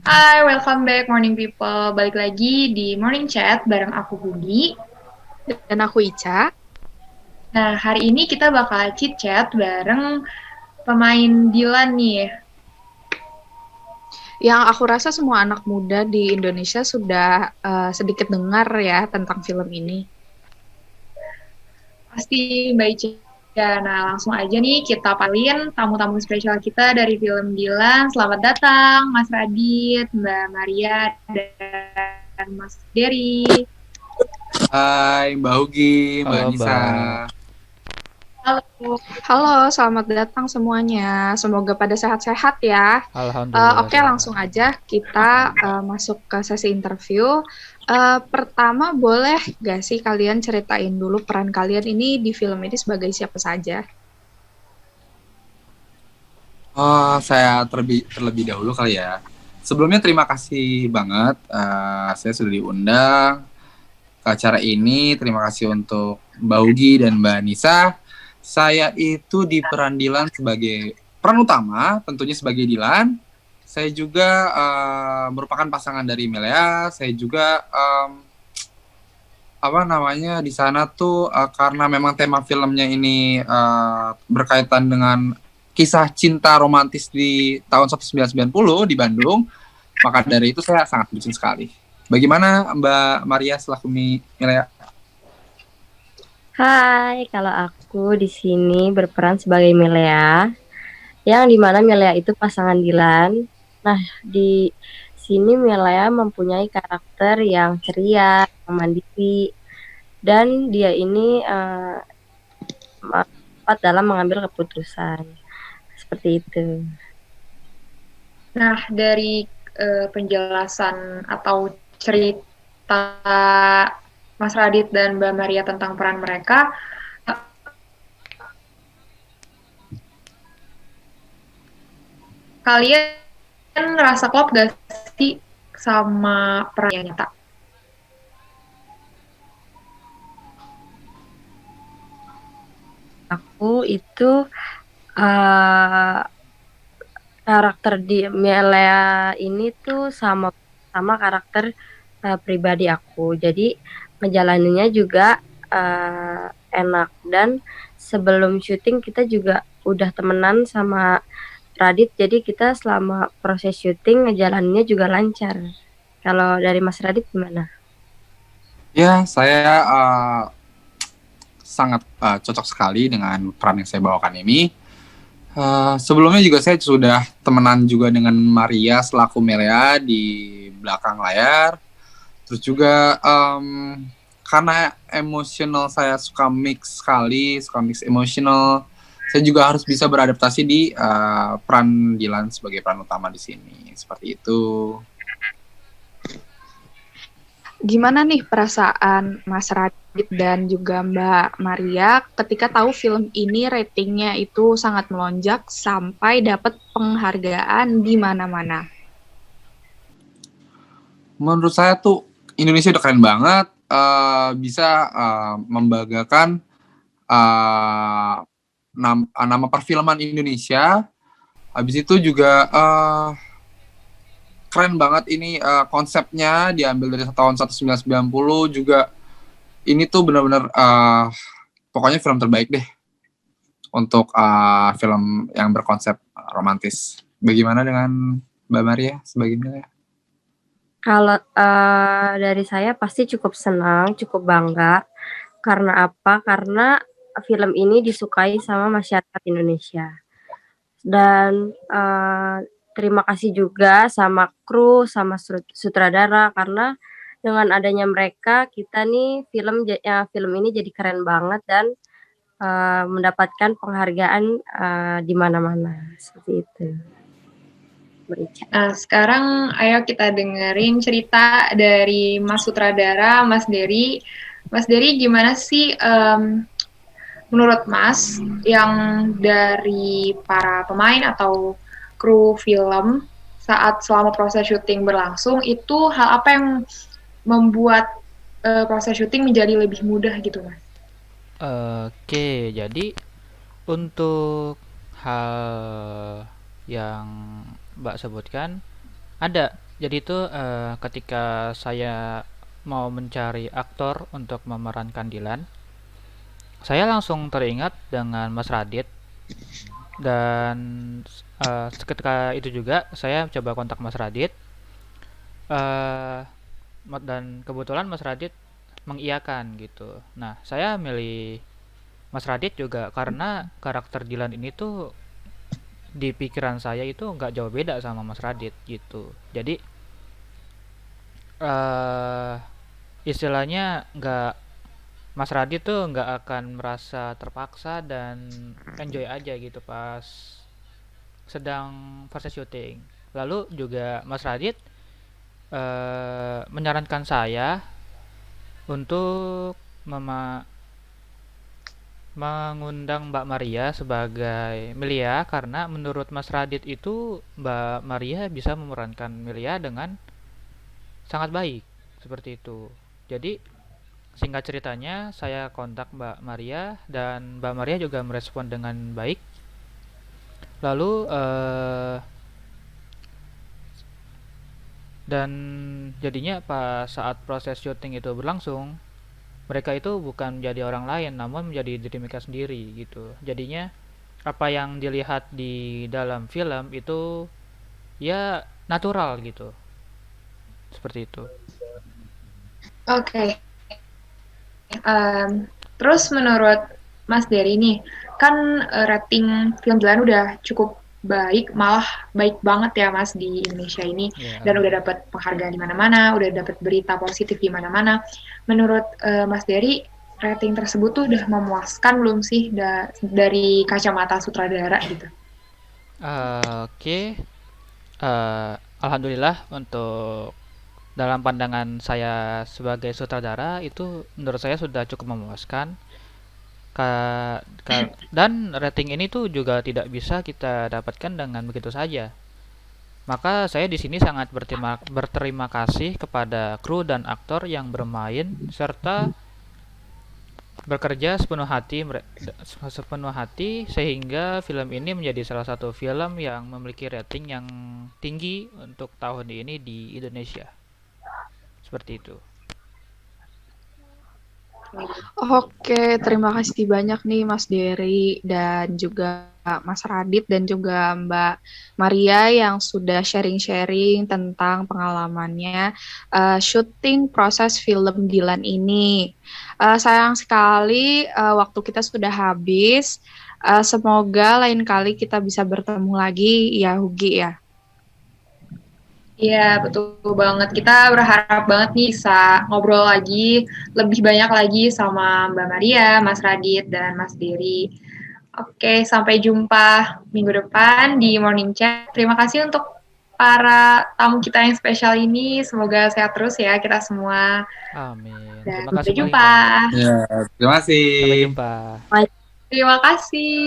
Hai, welcome back morning people. Balik lagi di Morning Chat bareng aku Budi. Dan aku Ica. Nah, hari ini kita bakal chit-chat bareng pemain Dilan nih. Yang aku rasa semua anak muda di Indonesia sudah sedikit dengar ya tentang film ini. Pasti Mbak Ica. Nah, langsung aja nih kita palin tamu-tamu spesial kita dari film Dilan. Selamat datang Mas Radit, Mbak Maria, dan Mas Dery. Hai Mbak Hugi, Mbak Halo, Nisa. Mbak. Halo. Halo, selamat datang semuanya. Semoga pada sehat-sehat ya. Alhamdulillah. Oke, langsung aja kita masuk ke sesi interview. Pertama, boleh gak sih kalian ceritain dulu peran kalian ini di film ini sebagai siapa saja? Saya terlebih dahulu kali ya. Sebelumnya terima kasih banget, saya sudah diundang ke acara ini. Terima kasih untuk Mbak Hugi dan Mbak Nisa. Saya itu di peran Dilan sebagai peran utama, tentunya sebagai Dilan. Saya juga merupakan pasangan dari Melea. Saya juga di sana tuh karena memang tema filmnya ini berkaitan dengan kisah cinta romantis di tahun 1990 di Bandung, maka dari itu saya sangat bucin sekali. Bagaimana Mbak Maria selaku Milea? Hai, kalau aku di sini berperan sebagai Milea, yang dimana Milea itu pasangan Dilan. Nah, di sini Milea mempunyai karakter yang ceria, yang mandiri, dan dia ini cepat dalam mengambil keputusan. Seperti itu. Nah, dari penjelasan atau cerita Mas Radit dan Mbak Maria tentang peran mereka, kalian ngerasa klop gak sih sama peran yang nyata? Aku itu karakter di Milea ini tuh sama karakter pribadi aku. Jadi menjalaninya juga enak, dan sebelum syuting kita juga udah temenan sama Radit, jadi kita selama proses syuting ngejalaninnya juga lancar. Kalau dari Mas Radit gimana? Ya, saya sangat cocok sekali dengan peran yang saya bawakan ini. Sebelumnya juga saya sudah temenan juga dengan Maria selaku Melea di belakang layar. Terus juga karena emosional saya suka mix emosional, saya juga harus bisa beradaptasi di peran Dilan sebagai peran utama di sini. Seperti itu. Gimana nih perasaan Mas Radit dan juga Mbak Maria ketika tahu film ini ratingnya itu sangat melonjak sampai dapat penghargaan di mana-mana? Menurut saya tuh Indonesia udah keren banget, bisa membanggakan nama perfilman Indonesia. Habis itu juga keren banget ini konsepnya diambil dari tahun 1990 juga. Ini tuh benar-benar pokoknya film terbaik deh untuk film yang berkonsep romantis. Bagaimana dengan Mbak Maria sebagai Milea? Kalau dari saya pasti cukup senang, cukup bangga. Karena apa? Karena film ini disukai sama masyarakat Indonesia. Dan terima kasih juga sama kru, sama sutradara, karena dengan adanya mereka kita nih film ini jadi keren banget dan mendapatkan penghargaan di mana-mana seperti itu. Nah, sekarang ayo kita dengerin cerita dari Mas Sutradara, Mas Dery. Mas Dery, gimana sih menurut Mas yang dari para pemain atau kru film saat selama proses syuting berlangsung itu hal apa yang membuat proses syuting menjadi lebih mudah gitu, Mas? Oke, jadi Untuk hal yang Mbak sebutkan ada. Jadi itu ketika saya mau mencari aktor untuk memerankan Dilan, saya langsung teringat dengan Mas Radit dan ketika itu juga saya coba kontak Mas Radit eh, dan kebetulan Mas Radit mengiyakan gitu. Nah, saya milih Mas Radit juga karena karakter Dilan ini tuh di pikiran saya itu nggak jauh beda sama Mas Radit gitu. Jadi eh istilahnya nggak Mas Radit tuh nggak akan merasa terpaksa dan enjoy aja gitu pas sedang proses syuting. Lalu juga Mas Radit menyarankan saya untuk mema mengundang Mbak Maria sebagai Melia karena menurut Mas Radit itu Mbak Maria bisa memerankan Melia dengan sangat baik seperti itu. Jadi singkat ceritanya saya kontak Mbak Maria dan Mbak Maria juga merespon dengan baik. Lalu dan jadinya pas saat proses syuting itu berlangsung, mereka itu bukan menjadi orang lain namun menjadi diri mereka sendiri gitu. Jadinya apa yang dilihat di dalam film itu ya natural gitu. Seperti itu. Oke. Terus menurut Mas Dery nih, kan rating film Dilan udah cukup baik, malah baik banget ya Mas di Indonesia ini, Ya, dan udah dapat penghargaan di mana-mana, udah dapat berita positif di mana-mana. Menurut Mas Dery, rating tersebut tuh udah memuaskan belum sih dari kacamata sutradara gitu? Oke. Alhamdulillah untuk dalam pandangan saya sebagai sutradara itu menurut saya sudah cukup memuaskan. Dan rating ini tuh juga tidak bisa kita dapatkan dengan begitu saja. Maka saya di sini sangat berterima kasih kepada kru dan aktor yang bermain serta bekerja sepenuh hati sehingga film ini menjadi salah satu film yang memiliki rating yang tinggi untuk tahun ini di Indonesia. Seperti itu. Oke, terima kasih banyak nih Mas Dery dan juga Mas Radit dan juga Mbak Maria yang sudah sharing-sharing tentang pengalamannya syuting proses film Dilan ini. Sayang sekali waktu kita sudah habis. Semoga lain kali kita bisa bertemu lagi ya Hugi ya. Iya, betul banget. Kita berharap banget nih bisa ngobrol lagi, lebih banyak lagi sama Mbak Maria, Mas Radit, dan Mas Dery. Oke, sampai jumpa minggu depan di Morning Chat. Terima kasih untuk para tamu kita yang spesial ini. Semoga sehat terus ya kita semua. Amin. Dan Terima sampai kasih jumpa. banyak. Ya, terima kasih. Sampai jumpa. Terima kasih.